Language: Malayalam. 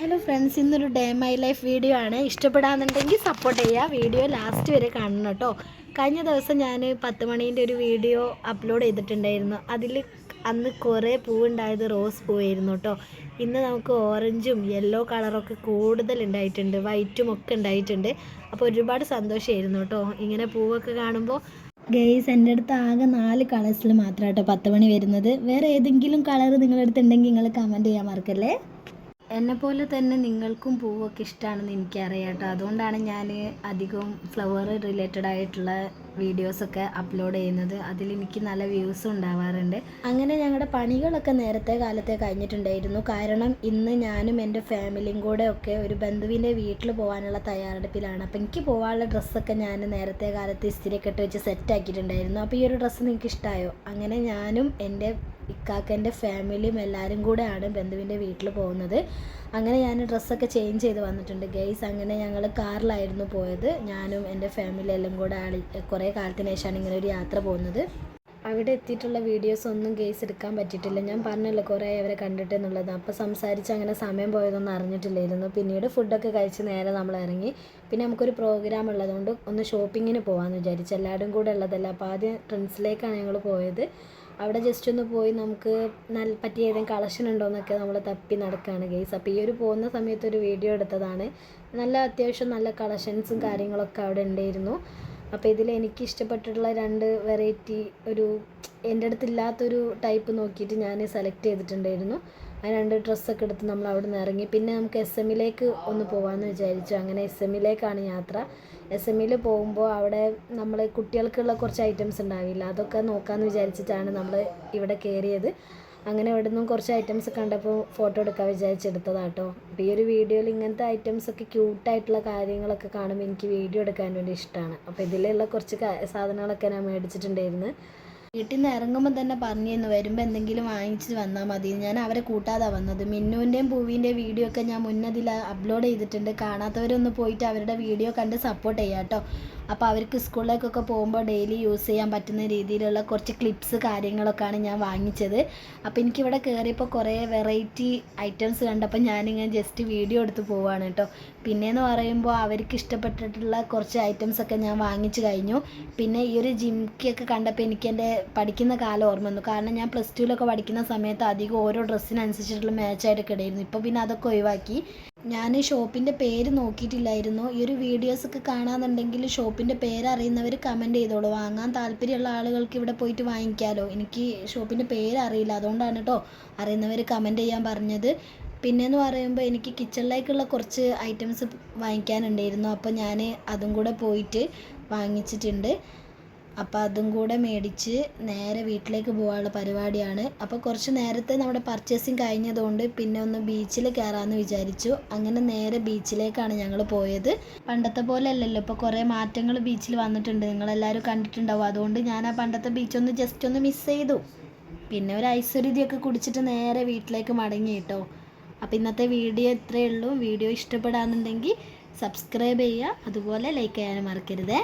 ഹലോ ഫ്രണ്ട്സ്, ഇന്നൊരു ഡേ മൈ ലൈഫ് വീഡിയോ ആണ്. ഇഷ്ടപ്പെടാന്നുണ്ടെങ്കിൽ സപ്പോർട്ട് ചെയ്യുക. വീഡിയോ ലാസ്റ്റ് വരെ കാണണം കേട്ടോ. കഴിഞ്ഞ ദിവസം ഞാൻ 10 മണീൻ്റെ ഒരു വീഡിയോ അപ്ലോഡ് ചെയ്തിട്ടുണ്ടായിരുന്നു. അതിൽ അന്ന് കുറേ പൂവുണ്ടായത് റോസ് പൂവായിരുന്നു കേട്ടോ. ഇന്ന് നമുക്ക് ഓറഞ്ചും യെല്ലോ കളറൊക്കെ കൂടുതൽ ഉണ്ടായിട്ടുണ്ട്, വൈറ്റും ഒക്കെ ഉണ്ടായിട്ടുണ്ട്. അപ്പോൾ ഒരുപാട് സന്തോഷമായിരുന്നു കേട്ടോ ഇങ്ങനെ പൂവൊക്കെ കാണുമ്പോൾ. ഗെയ്സ്, എൻ്റെ അടുത്ത് ആകെ 4 കളേഴ്സിൽ മാത്രം കേട്ടോ 10 മണി വരുന്നത്. വേറെ ഏതെങ്കിലും കളർ നിങ്ങളുടെ അടുത്ത് ഉണ്ടെങ്കിൽ നിങ്ങൾ കമൻറ്റ് ചെയ്യാൻ മറക്കല്ലേ. എന്നെപ്പോലെ തന്നെ നിങ്ങൾക്കും പൂവൊക്കെ ഇഷ്ടമാണെന്ന് എനിക്കറിയാം കേട്ടോ. അതുകൊണ്ടാണ് ഞാൻ അധികവും ഫ്ലവർ റിലേറ്റഡ് ആയിട്ടുള്ള വീഡിയോസൊക്കെ അപ്ലോഡ് ചെയ്യുന്നത്. അതിലെനിക്ക് നല്ല വ്യൂസും ഉണ്ടാവാറുണ്ട്. അങ്ങനെ ഞങ്ങളുടെ പണികളൊക്കെ നേരത്തെ കാലത്തെ കഴിഞ്ഞിട്ടുണ്ടായിരുന്നു. കാരണം ഇന്ന് ഞാനും എൻ്റെ ഫാമിലിയും കൂടെ ഒക്കെ ഒരു ബന്ധുവിൻ്റെ വീട്ടിൽ പോകാനുള്ള തയ്യാറെടുപ്പിലാണ്. അപ്പോൾ എനിക്ക് പോകാനുള്ള ഡ്രസ്സൊക്കെ ഞാൻ നേരത്തെ കാലത്ത് ഇസ്തിരിയൊക്കെ ഇട്ട് വെച്ച് സെറ്റാക്കിയിട്ടുണ്ടായിരുന്നു. അപ്പോൾ ഈ ഒരു ഡ്രസ്സ് നിങ്ങൾക്ക് ഇഷ്ടമായോ? അങ്ങനെ ഞാനും എൻ്റെ ഇക്കാക്കൻ്റെ ഫാമിലിയും എല്ലാവരും കൂടെയാണ് ബന്ധുവിൻ്റെ വീട്ടിൽ പോകുന്നത്. അങ്ങനെ ഞാൻ ഡ്രസ്സൊക്കെ ചേഞ്ച് ചെയ്ത് വന്നിട്ടുണ്ട് ഗെയ്സ്. അങ്ങനെ ഞങ്ങൾ കാറിലായിരുന്നു പോയത്. ഞാനും എൻ്റെ ഫാമിലി എല്ലാം കൂടെ കുറേ കാലത്തിന് ശേഷമാണ് ഇങ്ങനെ ഒരു യാത്ര പോകുന്നത്. അവിടെ എത്തിയിട്ടുള്ള വീഡിയോസ് ഒന്നും ഗെയ്സ് എടുക്കാൻ പറ്റിയിട്ടില്ല. ഞാൻ പറഞ്ഞല്ലോ കുറേ അവരെ കണ്ടിട്ട് എന്നുള്ളത്. അപ്പോൾ സംസാരിച്ച് അങ്ങനെ സമയം പോയതൊന്നും അറിഞ്ഞിട്ടില്ലായിരുന്നു. പിന്നീട് ഫുഡൊക്കെ കഴിച്ച് നേരെ നമ്മൾ ഇറങ്ങി. പിന്നെ നമുക്കൊരു പ്രോഗ്രാം ഉള്ളതുകൊണ്ട് ഒന്ന് ഷോപ്പിങ്ങിന് പോകാമെന്ന് വിചാരിച്ചു. എല്ലാവരും കൂടെ ഉള്ളതല്ല. അപ്പോൾ ആദ്യം ട്രെൻഡ്സിലേക്കാണ് ഞങ്ങൾ പോയത്. അവിടെ ജസ്റ്റ് ഒന്ന് പോയി നമുക്ക് പറ്റിയ ഏതെങ്കിലും കളക്ഷൻ ഉണ്ടോ എന്നൊക്കെ നമ്മൾ തപ്പി നടക്കുകയാണ് ഗെയ്സ്. അപ്പോൾ ഈ ഒരു പോകുന്ന സമയത്ത് ഒരു വീഡിയോ എടുത്തതാണ്. അത്യാവശ്യം നല്ല കളക്ഷൻസും കാര്യങ്ങളൊക്കെ അവിടെ ഉണ്ടായിരുന്നു. അപ്പോൾ ഇതിൽ എനിക്ക് ഇഷ്ടപ്പെട്ടിട്ടുള്ള 2 വെറൈറ്റി എൻ്റെ അടുത്തില്ലാത്തൊരു ടൈപ്പ് നോക്കിയിട്ട് ഞാൻ സെലക്ട് ചെയ്തിട്ടുണ്ടായിരുന്നു. ആ 2 ഡ്രസ്സൊക്കെ എടുത്ത് നമ്മൾ അവിടെ നിന്ന് ഇറങ്ങി. പിന്നെ നമുക്ക് SM-ലേക്ക് ഒന്ന് പോകാമെന്ന് വിചാരിച്ചു. അങ്ങനെ SM-ലേക്കാണ് യാത്ര. SM-ൽ പോകുമ്പോൾ അവിടെ നമ്മൾ കുട്ടികൾക്കുള്ള കുറച്ച് ഐറ്റംസ് ഉണ്ടാവില്ല, അതൊക്കെ നോക്കാമെന്ന് വിചാരിച്ചിട്ടാണ് നമ്മൾ ഇവിടെ കയറിയത്. അങ്ങനെ ഇവിടെ നിന്നും കുറച്ച് ഐറ്റംസ് കണ്ടപ്പോൾ ഫോട്ടോ എടുക്കാൻ വിചാരിച്ചെടുത്തതാട്ടോ. അപ്പോൾ ഈ ഒരു വീഡിയോയിൽ ഇങ്ങനത്തെ ഐറ്റംസൊക്കെ ക്യൂട്ടായിട്ടുള്ള കാര്യങ്ങളൊക്കെ കാണുമ്പോൾ എനിക്ക് വീഡിയോ എടുക്കാൻ വേണ്ടി ഇഷ്ടമാണ്. അപ്പോൾ ഇതിലുള്ള കുറച്ച് സാധനങ്ങളൊക്കെ ഞാൻ മേടിച്ചിട്ടുണ്ടായിരുന്നു. വീട്ടിൽ നിന്ന് ഇറങ്ങുമ്പോൾ തന്നെ പറഞ്ഞിരുന്നു വരുമ്പോൾ എന്തെങ്കിലും വാങ്ങിച്ച് വന്നാൽ മതി. ഞാൻ അവരെ കൂട്ടാതെ വന്നത്. മിന്നുവിൻ്റെയും പൂവിൻ്റെയും വീഡിയോ ഒക്കെ ഞാൻ മുന്നതിൽ അപ്ലോഡ് ചെയ്തിട്ടുണ്ട്. കാണാത്തവരൊന്ന് പോയിട്ട് അവരുടെ വീഡിയോ കണ്ട് സപ്പോർട്ട് ചെയ്യാം കേട്ടോ. അപ്പോൾ അവർക്ക് സ്കൂളിലേക്കൊക്കെ പോകുമ്പോൾ ഡെയിലി യൂസ് ചെയ്യാൻ പറ്റുന്ന രീതിയിലുള്ള കുറച്ച് ക്ലിപ്സ് കാര്യങ്ങളൊക്കെയാണ് ഞാൻ വാങ്ങിച്ചത്. അപ്പോൾ എനിക്കിവിടെ കയറിയപ്പോൾ കുറേ വെറൈറ്റി ഐറ്റംസ് കണ്ടപ്പോൾ ഞാനിങ്ങനെ ജസ്റ്റ് വീഡിയോ എടുത്ത് പോവുകയാണ് കേട്ടോ. പിന്നെയെന്ന് പറയുമ്പോൾ അവർക്ക് ഇഷ്ടപ്പെട്ടിട്ടുള്ള കുറച്ച് ഐറ്റംസൊക്കെ ഞാൻ വാങ്ങിച്ചു കഴിഞ്ഞു. പിന്നെ ഈ ഒരു ജിംക്കിയൊക്കെ കണ്ടപ്പോൾ എനിക്ക് എൻ്റെ പഠിക്കുന്ന കാലം ഓർമ്മ വന്നു. കാരണം ഞാൻ +2-ലൊക്കെ പഠിക്കുന്ന സമയത്ത് അധികം ഓരോ ഡ്രസ്സിനനുസരിച്ചിട്ടുള്ള മാച്ചായിട്ടൊക്കെ ഇടായിരുന്നു. ഇപ്പോൾ പിന്നെ അതൊക്കെ ഒഴിവാക്കി. ഞാൻ ഷോപ്പിൻ്റെ പേര് നോക്കിയിട്ടില്ലായിരുന്നു. ഈ ഒരു വീഡിയോസൊക്കെ കാണാമെന്നുണ്ടെങ്കിൽ ഷോപ്പിൻ്റെ പേര് അറിയുന്നവർ കമൻറ്റ് ചെയ്തോളൂ. വാങ്ങാൻ താല്പര്യമുള്ള ആളുകൾക്ക് ഇവിടെ പോയിട്ട് വാങ്ങിക്കാമല്ലോ. എനിക്ക് ഷോപ്പിൻ്റെ പേര് അറിയില്ല, അതുകൊണ്ടാണ് കേട്ടോ അറിയുന്നവർ കമൻറ്റ് ചെയ്യാൻ പറഞ്ഞത്. പിന്നെയെന്ന് പറയുമ്പോൾ എനിക്ക് കിച്ചണിലേക്കുള്ള കുറച്ച് ഐറ്റംസ് വാങ്ങിക്കാനുണ്ടായിരുന്നു. അപ്പോൾ ഞാൻ അതും കൂടെ പോയിട്ട് വാങ്ങിച്ചിട്ടുണ്ട്. അപ്പോൾ അതും കൂടെ മേടിച്ച് നേരെ വീട്ടിലേക്ക് പോകാനുള്ള പരിപാടിയാണ്. അപ്പോൾ കുറച്ച് നേരത്തെ നമ്മുടെ പർച്ചേസിങ് കഴിഞ്ഞതുകൊണ്ട് പിന്നെ ഒന്ന് ബീച്ചിൽ കയറാമെന്ന് വിചാരിച്ചു. അങ്ങനെ നേരെ ബീച്ചിലേക്കാണ് ഞങ്ങൾ പോയത്. പണ്ടത്തെ പോലെ അല്ലല്ലോ, ഇപ്പോൾ കുറേ മാറ്റങ്ങൾ ബീച്ചിൽ വന്നിട്ടുണ്ട്. നിങ്ങളെല്ലാവരും കണ്ടിട്ടുണ്ടാവും. അതുകൊണ്ട് ഞാൻ ആ പണ്ടത്തെ ബീച്ചൊന്ന് ജസ്റ്റ് ഒന്ന് മിസ് ചെയ്തു. പിന്നെ ഒരു ഐശ്വര്യതയൊക്കെ കുടിച്ചിട്ട് നേരെ വീട്ടിലേക്ക് മടങ്ങി കേട്ടോ. അപ്പോൾ ഇന്നത്തെ വീഡിയോ ഇത്രയേ ഉള്ളൂ. വീഡിയോ ഇഷ്ടപ്പെടാമെന്നുണ്ടെങ്കിൽ സബ്സ്ക്രൈബ് ചെയ്യുക, അതുപോലെ ലൈക്ക് ചെയ്യാനും മറക്കരുതേ.